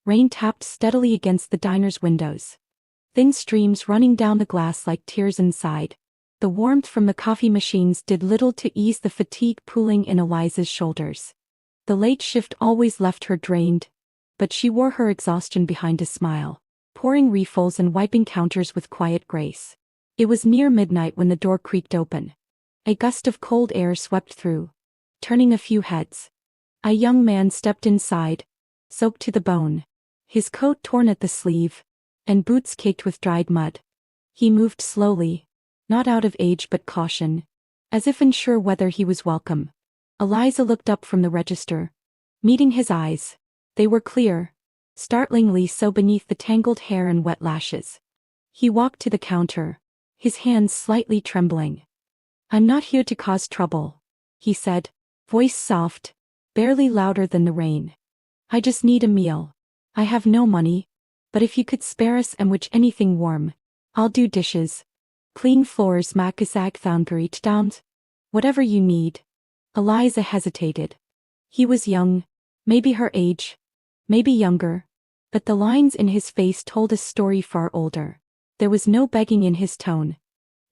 Rain tapped steadily against the diner's windows. Thin streams running down the glass like tears inside. The warmth from the coffee machines did little to ease the fatigue pooling in Eliza's shoulders. The late shift always left her drained, but she wore her exhaustion behind a smile, pouring refills and wiping counters with quiet grace. It was near midnight when the door creaked open. A gust of cold air swept through, turning a few heads. A young man stepped inside, soaked to the bone, his coat torn at the sleeve, and boots caked with dried mud. He moved slowly, not out of age but caution, as if unsure whether he was welcome. Eliza looked up from the register, meeting his eyes. They were clear, startlingly so beneath the tangled hair and wet lashes. He walked to the counter, his hands slightly trembling. "I'm not here to cause trouble," he said, voice soft, barely louder than the rain. "I just need a meal. I have no money, but if you could spare us and which anything warm, I'll do dishes. Clean floors, down. Whatever you need." Eliza hesitated. He was young, maybe her age, maybe younger, but the lines in his face told a story far older. There was no begging in his tone.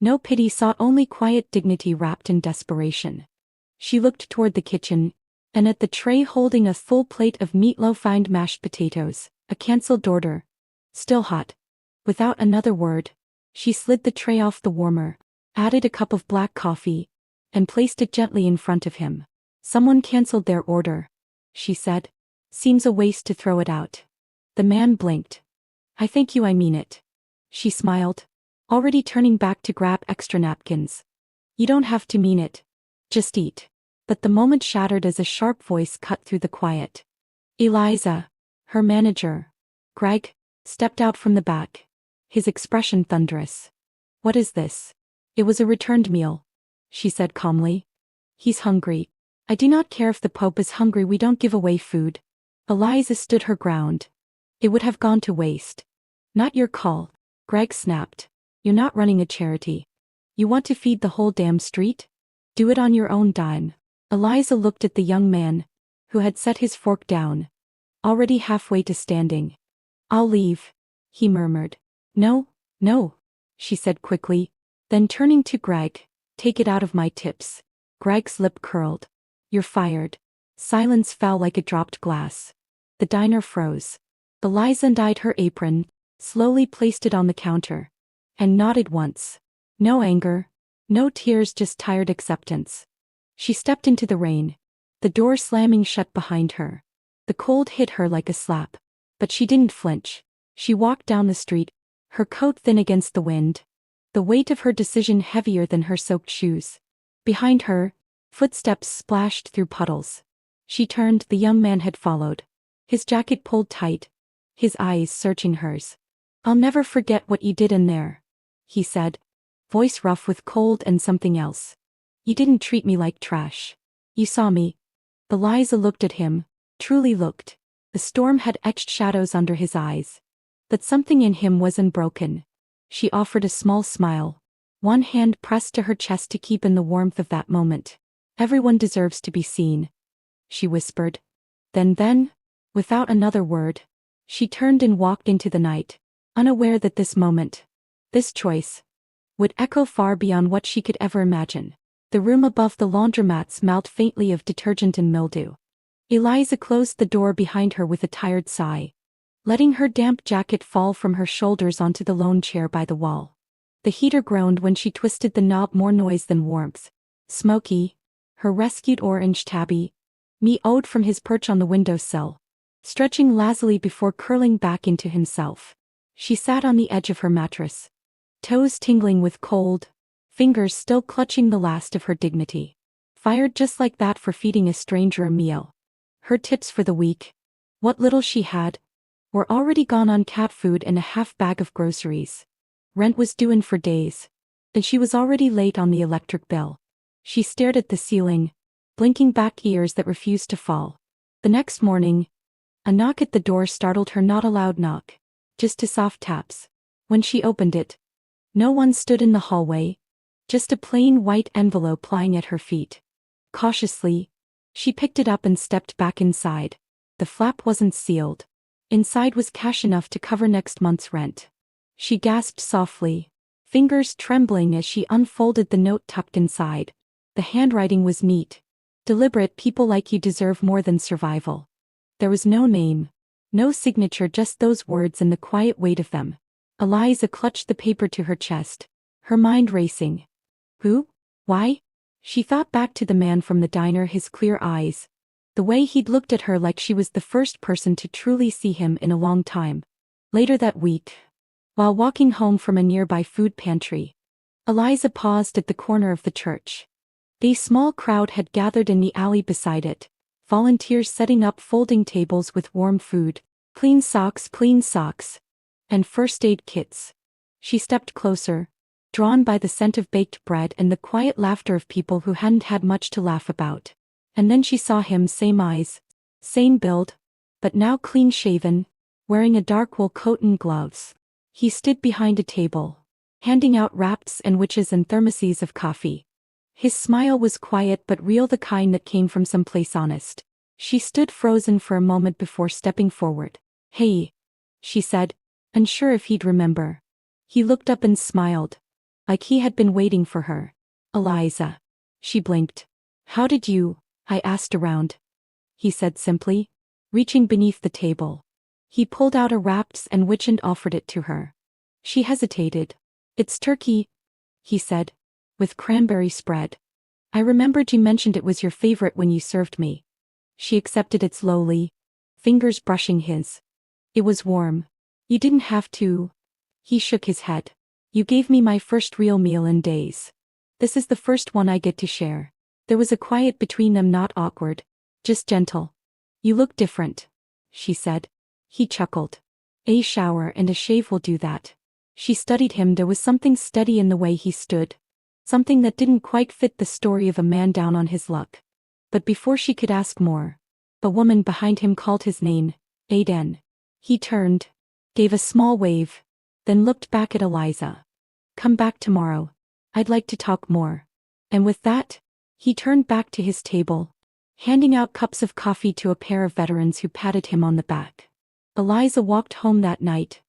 No pity sought, only quiet dignity wrapped in desperation. She looked toward the kitchen, and at the tray holding a full plate of meatloaf and mashed potatoes, a cancelled order. Still hot. Without another word, she slid the tray off the warmer, added a cup of black coffee, and placed it gently in front of him. "Someone cancelled their order," she said. "Seems a waste to throw it out." The man blinked. "I thank you, I mean it." She smiled, already turning back to grab extra napkins. "You don't have to mean it. Just eat." But the moment shattered as a sharp voice cut through the quiet. Eliza, her manager, Greg, stepped out from the back, his expression thunderous. "What is this?" "It was a returned meal," she said calmly. "He's hungry." "I do not care if the Pope is hungry, we don't give away food." Eliza stood her ground. "It would have gone to waste." "Not your call," Greg snapped. "You're not running a charity. You want to feed the whole damn street? Do it on your own dime." Eliza looked at the young man, who had set his fork down, already halfway to standing. "I'll leave," he murmured. "No, no," she said quickly, then turning to Greg, "Take it out of my tips." Greg's lip curled. "You're fired." Silence fell like a dropped glass. The diner froze. Eliza untied her apron, slowly placed it on the counter, and nodded once. No anger, no tears, just tired acceptance. She stepped into the rain, the door slamming shut behind her. The cold hit her like a slap, but she didn't flinch. She walked down the street, her coat thin against the wind, the weight of her decision heavier than her soaked shoes. Behind her, footsteps splashed through puddles. She turned, the young man had followed, his jacket pulled tight, his eyes searching hers. "I'll never forget what you did in there," he said, voice rough with cold and something else. "You didn't treat me like trash. You saw me." Eliza looked at him, truly looked. The storm had etched shadows under his eyes, but something in him wasn't broken. She offered a small smile, one hand pressed to her chest to keep in the warmth of that moment. "Everyone deserves to be seen," she whispered. Then, without another word, she turned and walked into the night, unaware that this moment, this choice, would echo far beyond what she could ever imagine. The room above the laundromat smelled faintly of detergent and mildew. Eliza closed the door behind her with a tired sigh, letting her damp jacket fall from her shoulders onto the lone chair by the wall. The heater groaned when she twisted the knob, more noise than warmth. Smokey, her rescued orange tabby, meowed from his perch on the windowsill, stretching lazily before curling back into himself. She sat on the edge of her mattress, toes tingling with cold, fingers still clutching the last of her dignity. Fired just like that for feeding a stranger a meal. Her tips for the week, what little she had, were already gone on cat food and a half bag of groceries. Rent was due in for days, and she was already late on the electric bill. She stared at the ceiling, blinking back ears that refused to fall. The next morning, a knock at the door startled her, not a loud knock, just a soft taps. When she opened it, no one stood in the hallway, just a plain white envelope lying at her feet. Cautiously, she picked it up and stepped back inside. The flap wasn't sealed. Inside was cash enough to cover next month's rent. She gasped softly, fingers trembling as she unfolded the note tucked inside. The handwriting was neat. Deliberate. People like you deserve more than survival. There was no name, no signature, just those words and the quiet weight of them. Eliza clutched the paper to her chest, her mind racing. Who? Why? She thought back to the man from the diner, his clear eyes. The way he'd looked at her like she was the first person to truly see him in a long time. Later that week, while walking home from a nearby food pantry, Eliza paused at the corner of the church. A small crowd had gathered in the alley beside it, volunteers setting up folding tables with warm food, clean socks, and first aid kits. She stepped closer, drawn by the scent of baked bread and the quiet laughter of people who hadn't had much to laugh about. And then she saw him, same eyes, same build, but now clean-shaven, wearing a dark wool coat and gloves. He stood behind a table, handing out wraps, sandwiches and thermoses of coffee. His smile was quiet but real, the kind that came from someplace honest. She stood frozen for a moment before stepping forward. Hey, she said, unsure if he'd remember. He looked up and smiled, like he had been waiting for her. Eliza. She blinked. How did you? I asked around. He said simply, reaching beneath the table. He pulled out a wrapped sandwich and offered it to her. She hesitated. It's turkey, he said, with cranberry spread. I remembered you mentioned it was your favorite when you served me. She accepted it slowly, fingers brushing his. It was warm. You didn't have to. He shook his head. You gave me my first real meal in days. This is the first one I get to share. There was a quiet between them, not awkward, just gentle. You look different, she said. He chuckled. A shower and a shave will do that. She studied him. There was something steady in the way he stood. Something that didn't quite fit the story of a man down on his luck. But before she could ask more, a woman behind him called his name, Aiden. He turned, gave a small wave, then looked back at Eliza. Come back tomorrow. I'd like to talk more. And with that, he turned back to his table, handing out cups of coffee to a pair of veterans who patted him on the back. Eliza walked home that night,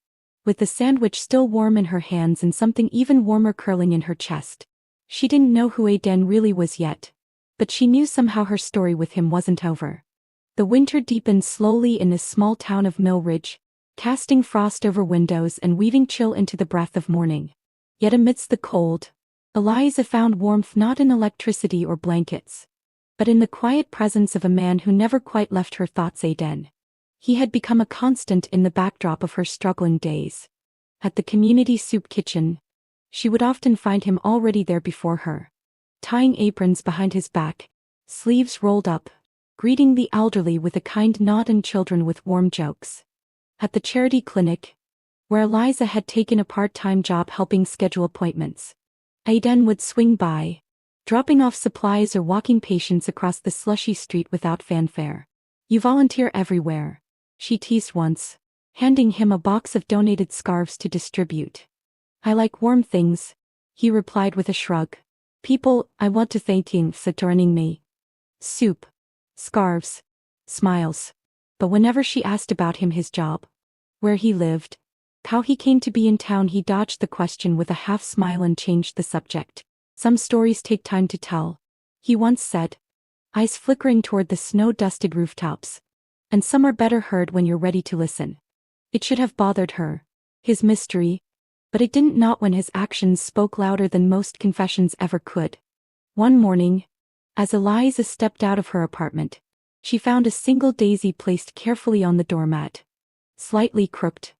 with the sandwich still warm in her hands and something even warmer curling in her chest. She didn't know who Aiden really was yet, but she knew somehow her story with him wasn't over. The winter deepened slowly in the small town of Mill Ridge, casting frost over windows and weaving chill into the breath of morning. Yet amidst the cold, Eliza found warmth not in electricity or blankets, but in the quiet presence of a man who never quite left her thoughts, Aiden. He had become a constant in the backdrop of her struggling days. At the community soup kitchen, she would often find him already there before her, tying aprons behind his back, sleeves rolled up, greeting the elderly with a kind nod and children with warm jokes. At the charity clinic, where Eliza had taken a part-time job helping schedule appointments, Aiden would swing by, dropping off supplies or walking patients across the slushy street without fanfare. You volunteer everywhere, she teased once, handing him a box of donated scarves to distribute. I like warm things, he replied with a shrug. People, I want to thank you for joining me. Soup, scarves, smiles. But whenever she asked about him, his job, where he lived, how he came to be in town, he dodged the question with a half smile and changed the subject. Some stories take time to tell, he once said, eyes flickering toward the snow-dusted rooftops. And some are better heard when you're ready to listen. It should have bothered her, his mystery, but it didn't, not when his actions spoke louder than most confessions ever could. One morning, as Eliza stepped out of her apartment, she found a single daisy placed carefully on the doormat. Slightly crooked,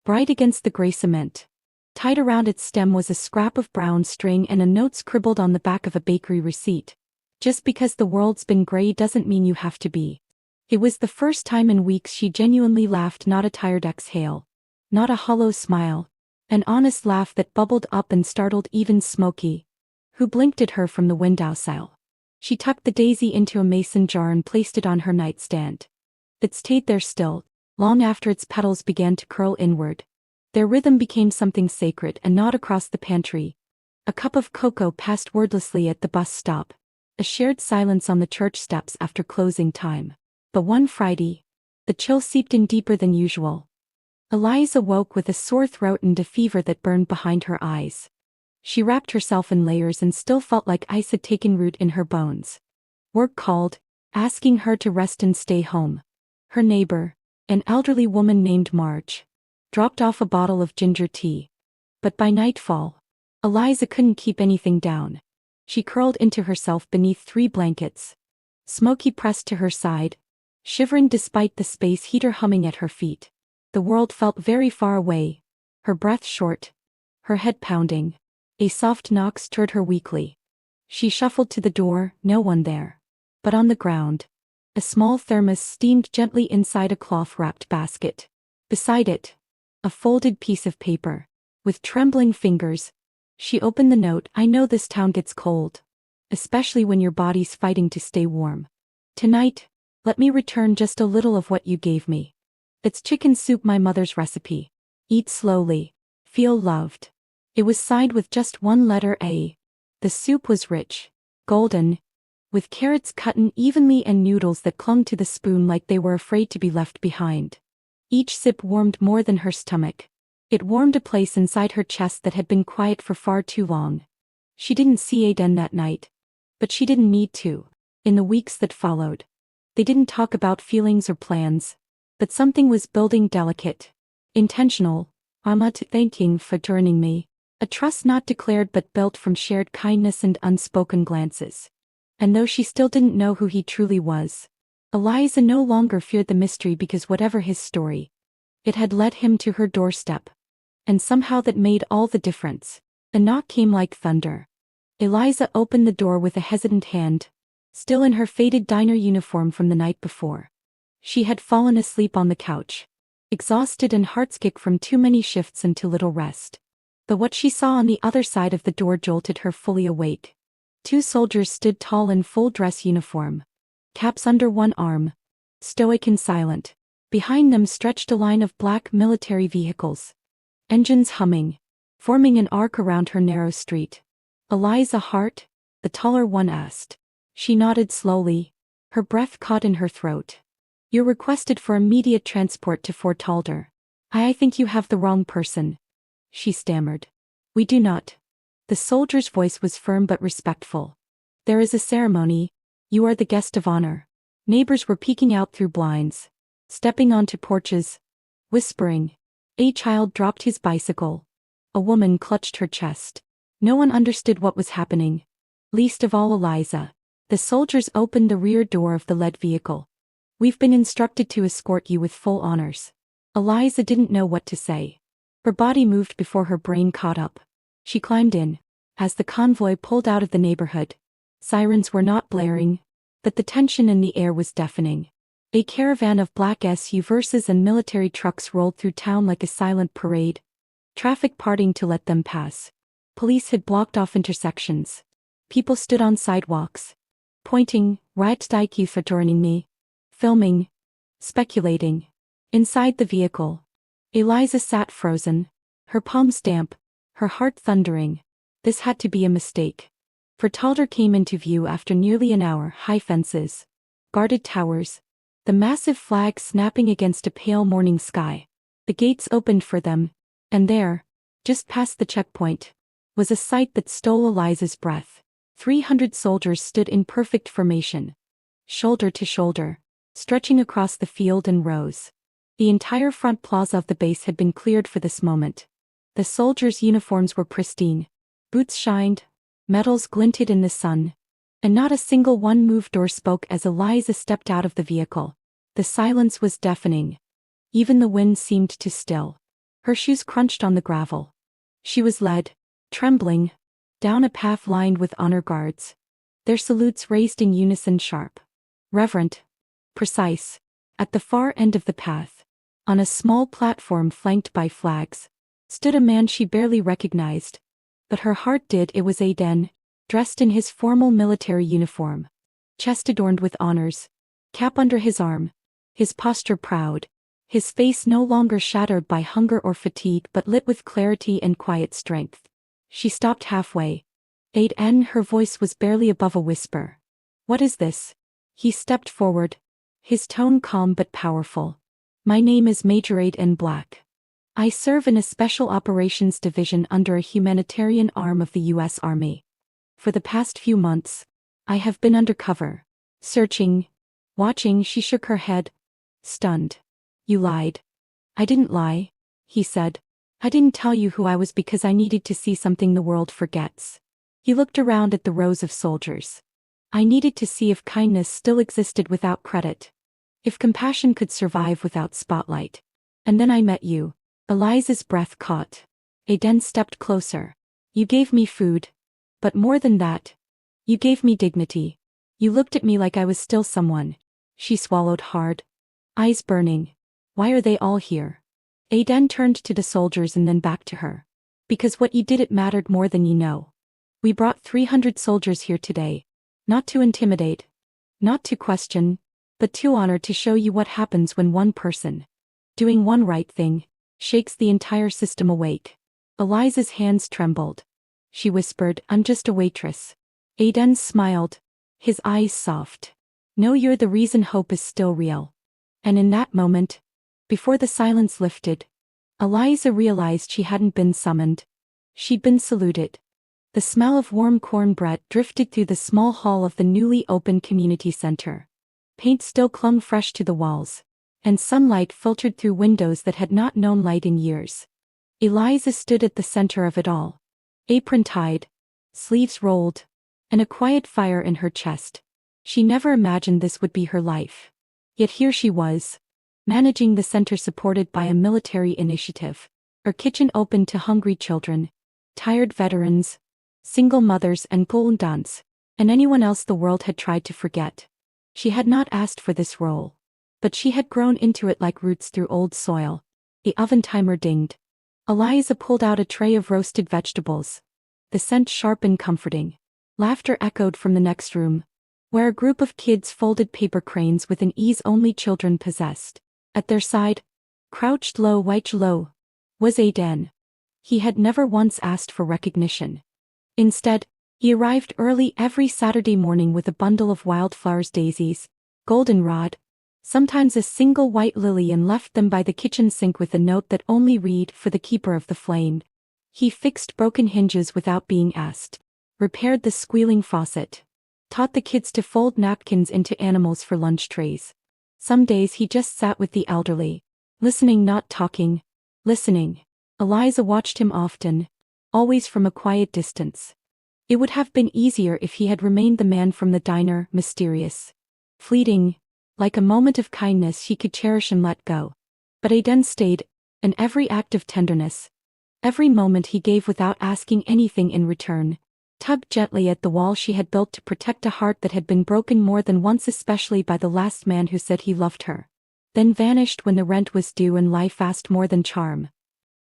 bright against the gray cement. Tied around its stem was a scrap of brown string and a note scribbled on the back of a bakery receipt. Just because the world's been gray doesn't mean you have to be. It was the first time in weeks she genuinely laughed, not a tired exhale, not a hollow smile. An honest laugh that bubbled up and startled even Smokey, who blinked at her from the windowsill. She tucked the daisy into a mason jar and placed it on her nightstand. It stayed there still, long after its petals began to curl inward. Their rhythm became something sacred, and not across the pantry. A cup of cocoa passed wordlessly at the bus stop, a shared silence on the church steps after closing time. But one Friday, The chill seeped in deeper than usual. Eliza woke with a sore throat and a fever that burned behind her eyes. She wrapped herself in layers and still felt like ice had taken root in her bones. Work called, asking her to rest and stay home. Her neighbor, an elderly woman named Marge, dropped off a bottle of ginger tea. But by nightfall, Eliza couldn't keep anything down. She curled into herself beneath 3 blankets. Smokey pressed to her side, shivering despite the space heater humming at her feet. The world felt very far away, her breath short, her head pounding. A soft knock stirred her weakly. She shuffled to the door, no one there. But on the ground, a small thermos steamed gently inside a cloth-wrapped basket. Beside it, a folded piece of paper. With trembling fingers, she opened the note. I know this town gets cold, especially when your body's fighting to stay warm. Tonight, let me return just a little of what you gave me. It's chicken soup, my mother's recipe. Eat slowly. Feel loved. It was signed with just one letter A. The soup was rich, golden, with carrots cut in evenly and noodles that clung to the spoon like they were afraid to be left behind. Each sip warmed more than her stomach. It warmed a place inside her chest that had been quiet for far too long. She didn't see Aiden that night. But she didn't need to. In the weeks that followed, they didn't talk about feelings or plans. But something was building, delicate, intentional. I'm not thanking for turning me. A trust not declared but built from shared kindness and unspoken glances. And though she still didn't know who he truly was, Eliza no longer feared the mystery because whatever his story, it had led him to her doorstep. And somehow that made all the difference. The knock came like thunder. Eliza opened the door with a hesitant hand, still in her faded diner uniform from the night before. She had fallen asleep on the couch, exhausted and heartsick from too many shifts and too little rest. But what she saw on the other side of the door jolted her fully awake. 2 soldiers stood tall in full dress uniform, caps under one arm, stoic and silent. Behind them stretched a line of black military vehicles, engines humming, forming an arc around her narrow street. Eliza Hart, the taller one, asked. She nodded slowly, her breath caught in her throat. You're requested for immediate transport to Fort Alder. I think you have the wrong person, she stammered. We do not. The soldier's voice was firm but respectful. There is a ceremony. You are the guest of honor. Neighbors were peeking out through blinds, stepping onto porches, whispering. A child dropped his bicycle. A woman clutched her chest. No one understood what was happening, least of all Eliza. The soldiers opened the rear door of the led vehicle. We've been instructed to escort you with full honors. Eliza didn't know what to say. Her body moved before her brain caught up. She climbed in. As the convoy pulled out of the neighborhood, sirens were not blaring, but the tension in the air was deafening. A caravan of black SUVs and military trucks rolled through town like a silent parade, traffic parting to let them pass. Police had blocked off intersections. People stood on sidewalks, pointing, right you for joining me, filming, speculating. Inside the vehicle, Eliza sat frozen, her palms damp, her heart thundering. This had to be a mistake. Fort Alder came into view after nearly an hour. High fences, guarded towers, the massive flag snapping against a pale morning sky. The gates opened for them, and there, just past the checkpoint, was a sight that stole Eliza's breath. 300 soldiers stood in perfect formation, shoulder to shoulder, stretching across the field in rows. The entire front plaza of the base had been cleared for this moment. The soldiers' uniforms were pristine. Boots shined, medals glinted in the sun, and not a single one moved or spoke as Eliza stepped out of the vehicle. The silence was deafening. Even the wind seemed to still. Her shoes crunched on the gravel. She was led, trembling, down a path lined with honor guards. Their salutes raised in unison, sharp, reverent, precise. At the far end of the path, on a small platform flanked by flags, stood a man she barely recognized. But her heart did. It was Aiden, dressed in his formal military uniform, chest adorned with honors, cap under his arm, his posture proud, his face no longer shadowed by hunger or fatigue but lit with clarity and quiet strength. She stopped halfway. Aiden, her voice was barely above a whisper. What is this? He stepped forward, his tone calm but powerful. My name is Major Aiden Black. I serve in a Special Operations Division under a humanitarian arm of the U.S. Army. For the past few months, I have been undercover, searching, watching. She shook her head, stunned. You lied. I didn't lie, he said. I didn't tell you who I was because I needed to see something the world forgets. He looked around at the rows of soldiers. I needed to see if kindness still existed without credit, if compassion could survive without spotlight. And then I met you. Eliza's breath caught. Aiden stepped closer. You gave me food. But more than that, you gave me dignity. You looked at me like I was still someone. She swallowed hard, eyes burning. Why are they all here? Aiden turned to the soldiers and then back to her. Because what you did, it mattered more than you know. We brought 300 soldiers here today. Not to intimidate, not to question, but to honor, to show you what happens when one person, doing one right thing, shakes the entire system awake. Eliza's hands trembled. She whispered, I'm just a waitress. Aiden smiled, his eyes soft. No, you're the reason hope is still real. And in that moment, before the silence lifted, Eliza realized she hadn't been summoned. She'd been saluted. The smell of warm cornbread drifted through the small hall of the newly opened community center. Paint still clung fresh to the walls, and sunlight filtered through windows that had not known light in years. Eliza stood at the center of it all. Apron tied, sleeves rolled, and a quiet fire in her chest. She never imagined this would be her life. Yet here she was, managing the center supported by a military initiative. Her kitchen open to hungry children, tired veterans, single mothers and Golundans, and anyone else the world had tried to forget. She had not asked for this role, but she had grown into it like roots through old soil. The oven timer dinged. Eliza pulled out a tray of roasted vegetables. The scent sharp and comforting. Laughter echoed from the next room, where a group of kids folded paper cranes with an ease only children possessed. At their side, crouched low, was Aiden. He had never once asked for recognition. Instead, he arrived early every Saturday morning with a bundle of wildflowers, daisies, goldenrod, sometimes a single white lily, and left them by the kitchen sink with a note that only read, for the keeper of the flame. He fixed broken hinges without being asked, repaired the squealing faucet, taught the kids to fold napkins into animals for lunch trays. Some days he just sat with the elderly, listening, not talking, listening. Eliza watched him often, always from a quiet distance. It would have been easier if he had remained the man from the diner, mysterious, fleeting, like a moment of kindness she could cherish and let go. But Aiden stayed, and every act of tenderness, every moment he gave without asking anything in return, tugged gently at the wall she had built to protect a heart that had been broken more than once, especially by the last man who said he loved her, then vanished when the rent was due and life asked more than charm.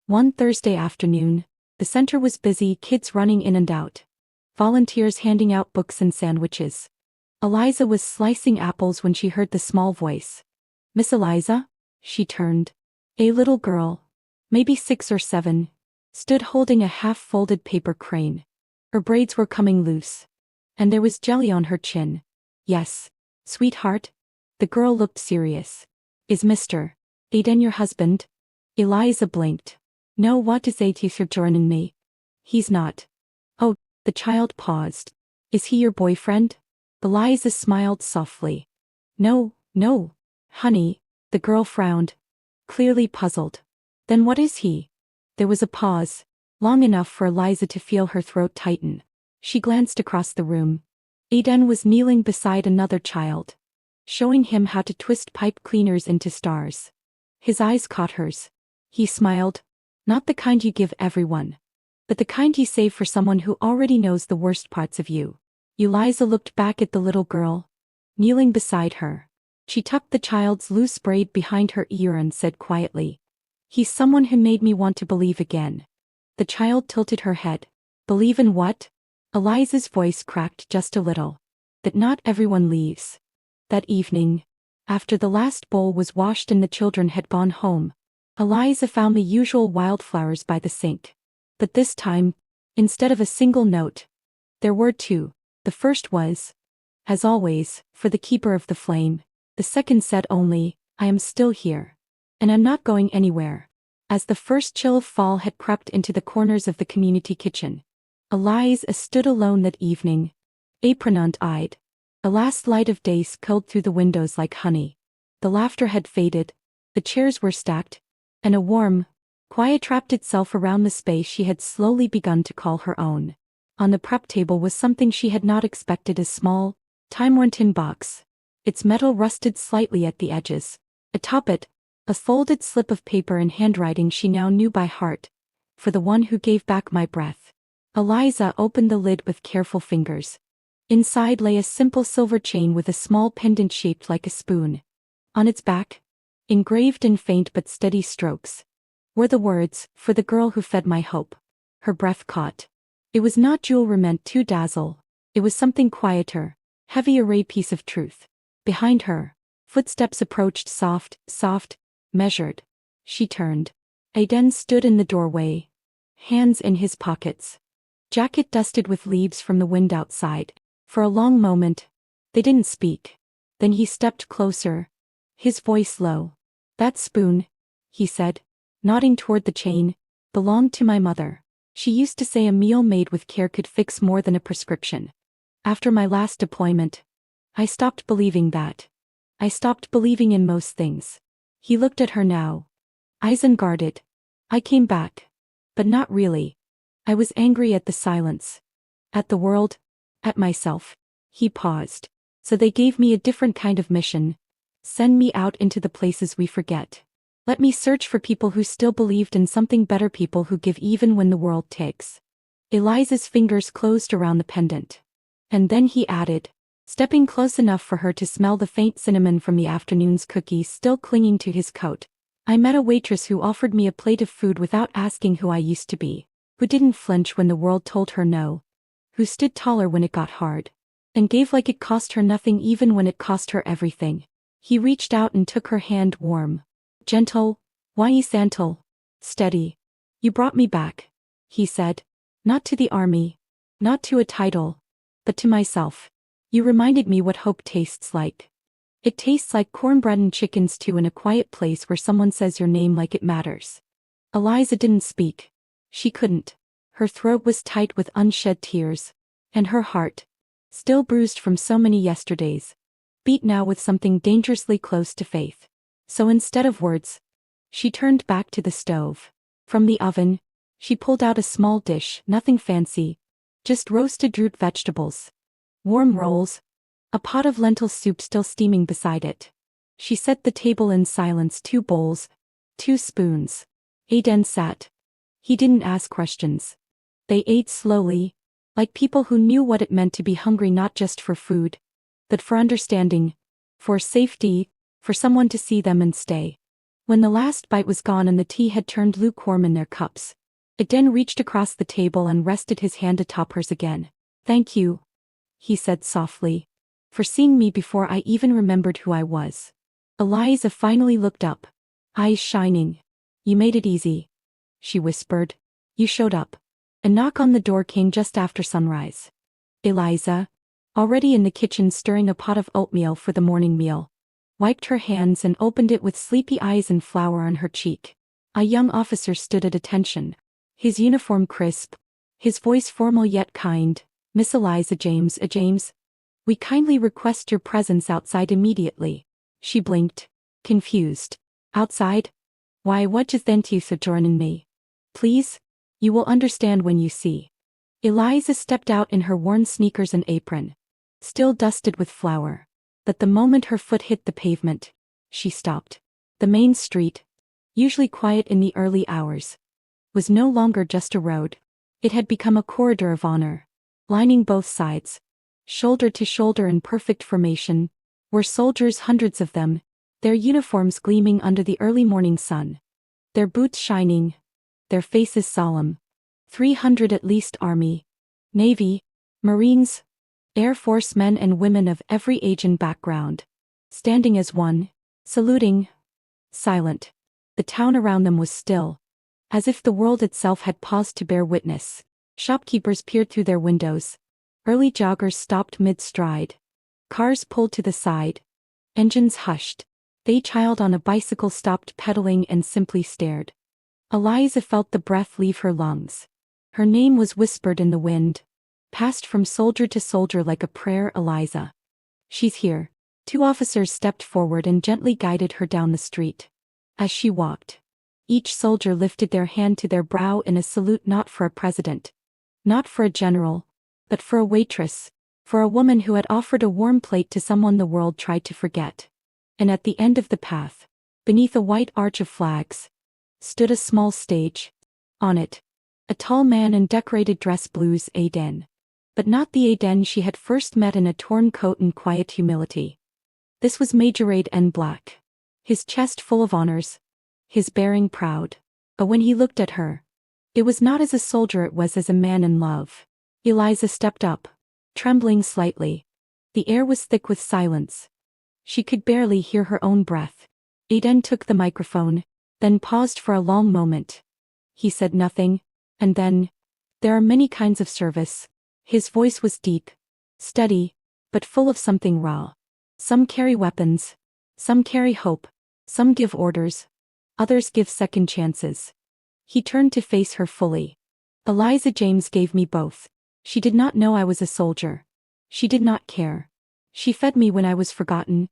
One Thursday afternoon, the center was busy, kids running in and out, volunteers handing out books and sandwiches. Eliza was slicing apples when she heard the small voice. Miss Eliza? She turned. A little girl, maybe 6 or 7, stood holding a half-folded paper crane. Her braids were coming loose, and there was jelly on her chin. Yes, sweetheart? The girl looked serious. Is Mr. Aiden your husband? Eliza blinked. No, what is it you're joining me? He's not. Oh, the child paused. Is he your boyfriend? Eliza smiled softly. No, honey, the girl frowned, clearly puzzled. Then what is he? There was a pause, long enough for Eliza to feel her throat tighten. She glanced across the room. Aiden was kneeling beside another child, showing him how to twist pipe cleaners into stars. His eyes caught hers. He smiled. Not the kind you give everyone, but the kind you save for someone who already knows the worst parts of you. Eliza looked back at the little girl, kneeling beside her. She tucked the child's loose braid behind her ear and said quietly, He's someone who made me want to believe again. The child tilted her head. Believe in what? Eliza's voice cracked just a little. That not everyone leaves. That evening, after the last bowl was washed and the children had gone home, Eliza found the usual wildflowers by the sink. But this time, instead of a single note, there were 2. The first was, as always, for the keeper of the flame. The second said only, I am still here. And I'm not going anywhere. As the first chill of fall had crept into the corners of the community kitchen, Eliza stood alone that evening, apron-eyed. The last light of day spilled through the windows like honey. The laughter had faded, the chairs were stacked, and a warm, quiet wrapped itself around the space she had slowly begun to call her own. On the prep table was something she had not expected: a small, time-worn tin box. Its metal rusted slightly at the edges. Atop it, a folded slip of paper in handwriting she now knew by heart. For the one who gave back my breath. Eliza opened the lid with careful fingers. Inside lay a simple silver chain with a small pendant shaped like a spoon. On its back, engraved in faint but steady strokes, were the words, "For the girl who fed my hope." Her breath caught. It was not jewelry meant to dazzle. It was something quieter, heavier, a piece of truth. Behind her, footsteps approached, soft, measured. She turned. Aiden stood in the doorway, hands in his pockets, jacket dusted with leaves from the wind outside. For a long moment, they didn't speak. Then he stepped closer, his voice low. "That spoon," he said, nodding toward the chain, "belonged to my mother. She used to say a meal made with care could fix more than a prescription. After my last deployment, I stopped believing that. I stopped believing in most things." He looked at her now, eyes unguarded. "I came back. But not really. I was angry at the silence. At the world. At myself." He paused. "So they gave me a different kind of mission. Send me out into the places we forget. Let me search for people who still believed in something better, people who give even when the world takes." Eliza's fingers closed around the pendant. And then he added, stepping close enough for her to smell the faint cinnamon from the afternoon's cookies still clinging to his coat. "I met a waitress who offered me a plate of food without asking who I used to be, who didn't flinch when the world told her no, who stood taller when it got hard, and gave like it cost her nothing even when it cost her everything." He reached out and took her hand, warm, gentle, gentle, steady. "You brought me back," he said. "Not to the army, not to a title, but to myself. You reminded me what hope tastes like. It tastes like cornbread and chicken stew in a quiet place where someone says your name like it matters." Eliza didn't speak. She couldn't. Her throat was tight with unshed tears, and her heart, still bruised from so many yesterdays, beat now with something dangerously close to faith. So instead of words, she turned back to the stove. From the oven, she pulled out a small dish, nothing fancy, just roasted root vegetables, warm rolls, a pot of lentil soup still steaming beside it. She set the table in silence, 2 bowls, 2 spoons. Aiden sat. He didn't ask questions. They ate slowly, like people who knew what it meant to be hungry, not just for food, but for understanding, for safety, for someone to see them and stay. When the last bite was gone and the tea had turned lukewarm in their cups, Aiden reached across the table and rested his hand atop hers again. "Thank you," he said softly, "for seeing me before I even remembered who I was." Eliza finally looked up, eyes shining. "You made it easy," she whispered. "You showed up." A knock on the door came just after sunrise. Eliza, already in the kitchen stirring a pot of oatmeal for the morning meal, wiped her hands and opened it with sleepy eyes and flour on her cheek. A young officer stood at attention, his uniform crisp, his voice formal yet kind. "Miss Eliza James, we kindly request your presence outside immediately." She blinked, confused. "Outside? Why, what just then to sojourn in me? Please? You will understand when you see." Eliza stepped out in her worn sneakers and apron, still dusted with flour. But the moment her foot hit the pavement, she stopped. The main street, usually quiet in the early hours, was no longer just a road. It had become a corridor of honor. Lining both sides, shoulder to shoulder in perfect formation, were soldiers, hundreds of them, their uniforms gleaming under the early morning sun, their boots shining, their faces solemn. 300 at least: Army, Navy, Marines, Air Force men and women of every age and background, standing as one, saluting, silent. The town around them was still, as if the world itself had paused to bear witness. Shopkeepers peered through their windows. Early joggers stopped mid-stride. Cars pulled to the side, Engines hushed. The child on a bicycle stopped pedaling and simply stared. Eliza felt the breath leave her lungs. Her name was whispered in the wind, passed from soldier to soldier like a prayer. Eliza. She's here. 2 officers stepped forward and gently guided her down the street. As she walked, each soldier lifted their hand to their brow in a salute, not for a president, not for a general, but for a waitress, for a woman who had offered a warm plate to someone the world tried to forget. And at the end of the path, beneath a white arch of flags, stood a small stage. On it, a tall man in decorated dress blues, Aiden. But not the Aiden she had first met in a torn coat and quiet humility. This was Major Aiden Black. His chest full of honors, his bearing proud. But when he looked at her, it was not as a soldier, it was as a man in love. Eliza stepped up, trembling slightly. The air was thick with silence. She could barely hear her own breath. Aiden took the microphone, then paused for a long moment. He said nothing, and then, "There are many kinds of service." His voice was deep, steady, but full of something raw. Some carry weapons, some carry hope, some give orders, others give second chances. He turned to face her fully. Eliza James gave me both. She did not know I was a soldier. She did not care. She fed me when I was forgotten.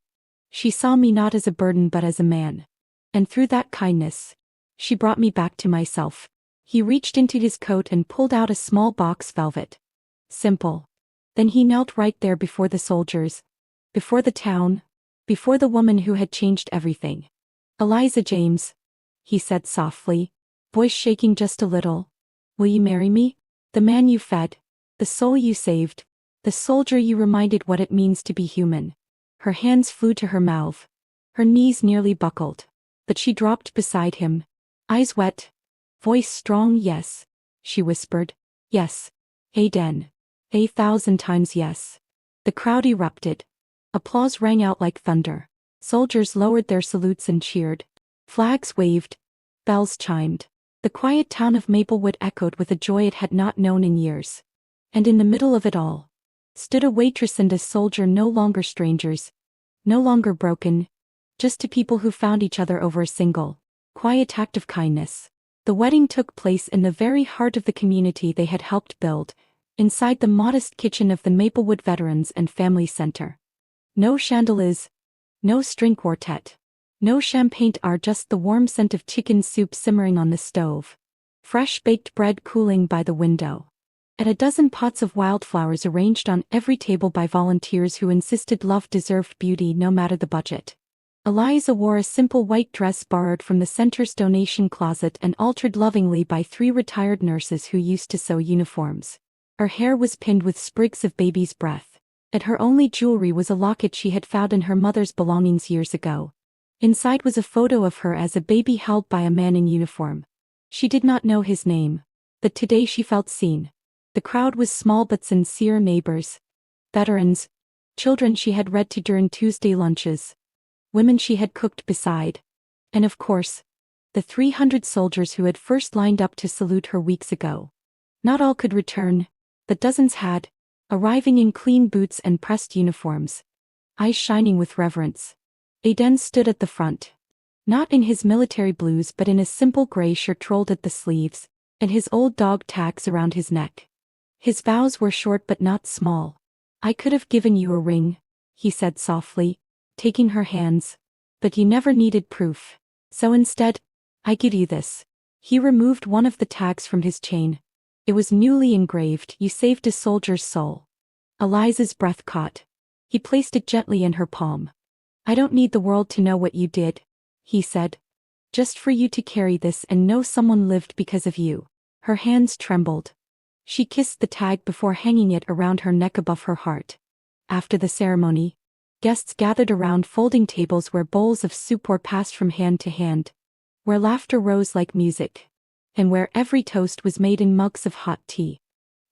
She saw me not as a burden but as a man. And through that kindness, she brought me back to myself. He reached into his coat and pulled out a small box velvet. Simple. Then he knelt right there before the soldiers, before the town, before the woman who had changed everything. "Eliza James," he said softly, voice shaking just a little. "Will you marry me? The man you fed, the soul you saved, the soldier you reminded what it means to be human." Her hands flew to her mouth. Her knees nearly buckled. But she dropped beside him, eyes wet, voice strong. "Yes," she whispered. "Yes, Aiden. 1,000 times yes." The crowd erupted. Applause rang out like thunder. Soldiers lowered their salutes and cheered. Flags waved. Bells chimed. The quiet town of Maplewood echoed with a joy it had not known in years. And in the middle of it all, stood a waitress and a soldier, no longer strangers, no longer broken, just two people who found each other over a single, quiet act of kindness. The wedding took place in the very heart of the community they had helped build, inside the modest kitchen of the Maplewood Veterans and Family Center. No chandeliers, no string quartet, no champagne, just the warm scent of chicken soup simmering on the stove, fresh baked bread cooling by the window, and a dozen pots of wildflowers arranged on every table by volunteers who insisted love deserved beauty no matter the budget. Eliza wore a simple white dress borrowed from the center's donation closet and altered lovingly by 3 retired nurses who used to sew uniforms. Her hair was pinned with sprigs of baby's breath, and her only jewelry was a locket she had found in her mother's belongings years ago. Inside was a photo of her as a baby held by a man in uniform. She did not know his name, but today she felt seen. The crowd was small but sincere: neighbors, veterans, children she had read to during Tuesday lunches, women she had cooked beside, and of course, the 300 soldiers who had first lined up to salute her weeks ago. Not all could return, but dozens had, arriving in clean boots and pressed uniforms, eyes shining with reverence. Aiden stood at the front, not in his military blues but in a simple gray shirt rolled at the sleeves, and his old dog tags around his neck. His vows were short but not small. "I could have given you a ring," he said softly, taking her hands, "but you never needed proof. So instead, I give you this." He removed one of the tags from his chain. It was newly engraved: "You saved a soldier's soul." Eliza's breath caught. He placed it gently in her palm. "I don't need the world to know what you did," he said. "Just for you to carry this and know someone lived because of you." Her hands trembled. She kissed the tag before hanging it around her neck above her heart. After the ceremony, guests gathered around folding tables where bowls of soup were passed from hand to hand, where laughter rose like music, and where every toast was made in mugs of hot tea.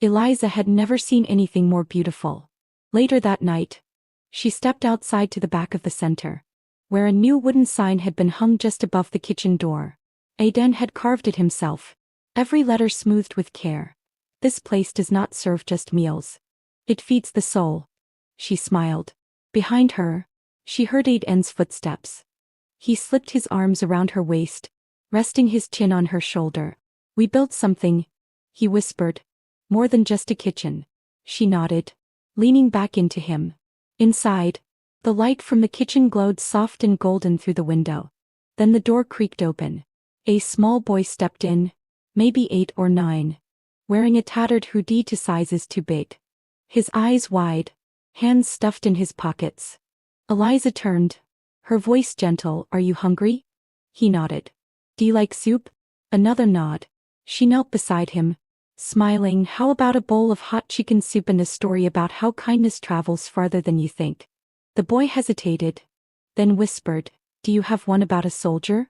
Eliza had never seen anything more beautiful. Later that night, she stepped outside to the back of the center, where a new wooden sign had been hung just above the kitchen door. Aiden had carved it himself, every letter smoothed with care. "This place does not serve just meals. It feeds the soul." She smiled. Behind her, She heard Aiden's footsteps. He slipped his arms around her waist, resting his chin on her shoulder. We built something, he whispered. More than just a kitchen. She nodded, leaning back into him. Inside, the light from the kitchen glowed soft and golden through the window. Then the door creaked open. A small boy stepped in, maybe 8 or 9, wearing a tattered hoodie to sizes too big. His eyes wide, hands stuffed in his pockets. Eliza turned, her voice gentle. Are you hungry? He nodded. Do you like soup? Another nod. She knelt beside him, smiling. How about a bowl of hot chicken soup and a story about how kindness travels farther than you think? The boy hesitated, then whispered, do you have one about a soldier?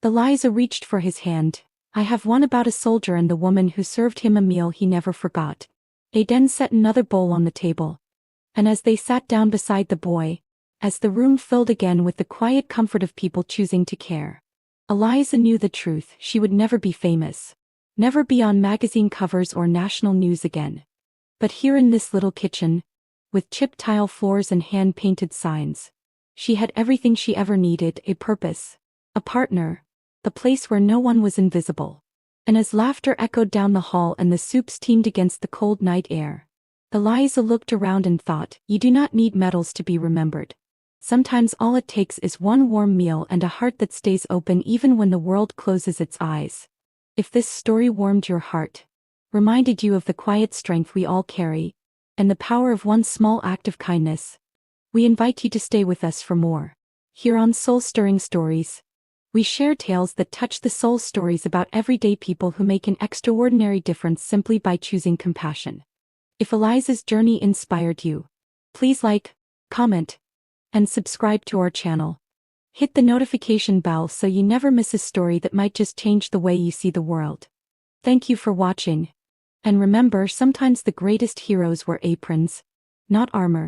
Eliza reached for his hand. I have one about a soldier and the woman who served him a meal he never forgot. Aiden set another bowl on the table. And as they sat down beside the boy, as the room filled again with the quiet comfort of people choosing to care, Eliza knew the truth. She would never be famous, never be on magazine covers or national news again. But here in this little kitchen, with chipped tile floors and hand-painted signs, she had everything she ever needed: a purpose, a partner, the place where no one was invisible. And as laughter echoed down the hall and the soup steamed against the cold night air, Eliza looked around and thought, you do not need medals to be remembered. Sometimes all it takes is one warm meal and a heart that stays open even when the world closes its eyes. If this story warmed your heart, reminded you of the quiet strength we all carry, and the power of one small act of kindness, we invite you to stay with us for more. Here on Soul-Stirring Stories, we share tales that touch the soul, stories about everyday people who make an extraordinary difference simply by choosing compassion. If Eliza's journey inspired you, please like, comment, and subscribe to our channel. Hit the notification bell so you never miss a story that might just change the way you see the world. Thank you for watching. And remember, sometimes the greatest heroes wear aprons, not armor.